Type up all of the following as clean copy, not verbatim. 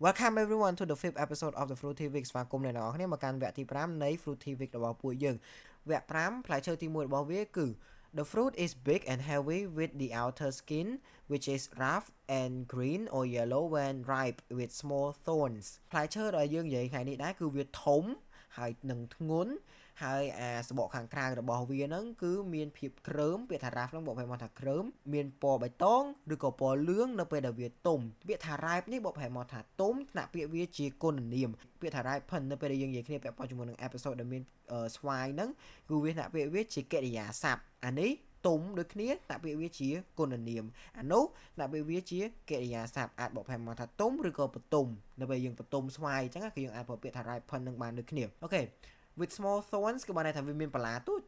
Welcome everyone to the fifth episode of the Fruity Week ស្វាគមន៍អ្នកនរគ្នាមកកាន់វគ្គទី5នៃ Fruity Week របស់ពួកយើងវគ្គ5ផ្លែឈើទី1របស់វាគឺ The fruit is big and heavy with the outer skin which is rough and green or yellow when ripe with small thorns ផ្លែឈើដែលយើងនិយាយថ្ងៃនេះដែរគឺវាធំហើយនឹងធ្ងន់ហើយអាសបកខាងក្រៅរបស់វាហ្នឹងគឺមានភាពក្រើមពាក្យថា rough ហ្នឹងបកប្រែមកថាក្រើមមានពណ៌បៃតងឬក៏ពណ៌លឿងនៅពេលដែលវាទុំពាក្យថា ripe នេះបកប្រែមកថាទុំថ្នាក់ពាក្យវាជាគុណនាមពាក្យថា ripen នៅពេលដែលយើងនិយាយគ្នាពាក់ព័ន្ធជាមួយនឹង episode ដែលមានស្វាយហ្នឹងគឺវាថ្នាក់ពាក្យវាជាកិរិយាសព្ទអានេះទុំដូចគ្នាថ្នាក់ពាក្យវាជាគុណនាមអានោះថ្នាក់ពាក្យវាជាកិរិយាសព្ទអាចបកប្រែមកថាទុំឬក៏បន្ទុំនៅពេលយើងបន្ទុំស្វាយអញ្ចឹងគឺយើងអាចប្រើពាក្យថា ripen នឹងបានដូចគ្នាអូខេwith small thorns គឺបានន័យថាវាមានបន្លាទូច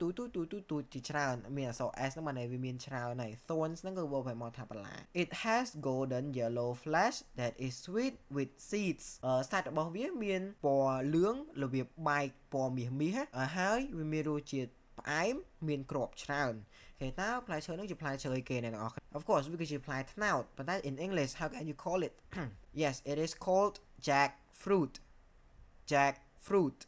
ជាច្រើនមានអក្សរ S ហ្នឹងបានន័យវាមានច្រើនហើយ thorns ហ្នឹងគឺបកប្រែមកថាបន្លា It has golden yellow flesh that is sweet with seeds សាច់របស់វាមានពណ៌លឿងរបៀបបែកពណ៌មាសហើយវាមានរសជាតិផ្អែមមានគ្រាប់ច្រើនគេតើផ្លែឈើនេះជាផ្លែឈើអីគេអ្នកនរ Of course វាគឺជាផ្លែត្នោតប៉ុន្តែ in English how can you call it Yes it is called jackfruit jackfruit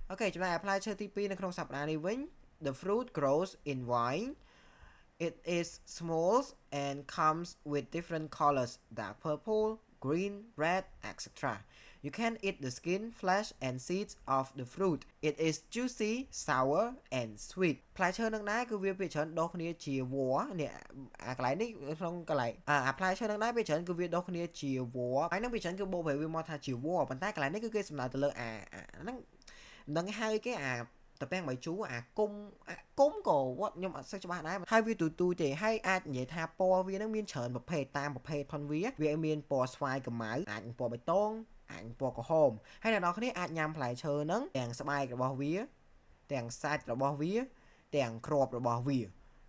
អូខេចំណែកផ្លែឈើទី2នៅក្នុងសប្តាហ៍នេះវិញ The fruit grows in vine It is small and comes with different colors dark purple green red etc You can eat the skin flesh and seeds of the fruit It is juicy sour and sweet ផ្លែឈើនឹងដែរគឺវាភាគច្រើនដុះគ្នាជាវល្លិនេះអាកន្លែងនេះក្នុងកន្លែងអាផ្លែឈើនឹងដែរភាគច្រើនគឺវាដុះគ្នាជាវល្លិហើយនឹងភាគច្រើនគឺបូកប្រែវាមកថាជាវល្លិប៉ុន្តែកន្លែងនេះគឺគេសំដៅទៅលើហ្នឹងមិនដឹងហៅគេតពាំងបាយជូរគុំក៏វត្តខ្ញុំអត់សូវច្បាស់ដែរហើយវាទូទេហើយអាចនិយាយថាពណ៌វានឹងមានច្រើនប្រភេទតាមប្រភេទផងវាមានពណ៌ស្វាយក្រមៅអាចពណ៌បៃតងអាចពណ៌ក្រហមហើយអ្នកនរគ្នាអាចញ៉ាំផ្លែឈើហ្នឹងទាំងស្បែករបស់វាទាំងសាច់របស់វាទាំងគ្រាប់របស់វា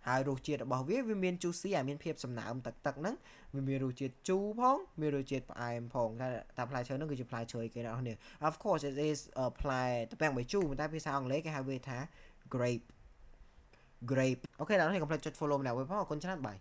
ហើយរសជាតិរបស់វាមាន juicy មានភាពសំណើមទឹកហ្នឹងវាមានរសជាតិជូរផងមានរសជាតិផ្អែមផងតែផ្លែឈើហ្នឹងគឺជាផ្លែឈើគេអ្នកនរគ្នា Of course it is ផ្លែតពាំងបាយជូរតែភាសាអង់គ្លេសគេហៅវាថា grape អូខេអ្នកនរគ្នាកុំភ្លេចចុច follow ម្នាក់វិញផងអរគុណច្រើនបាយ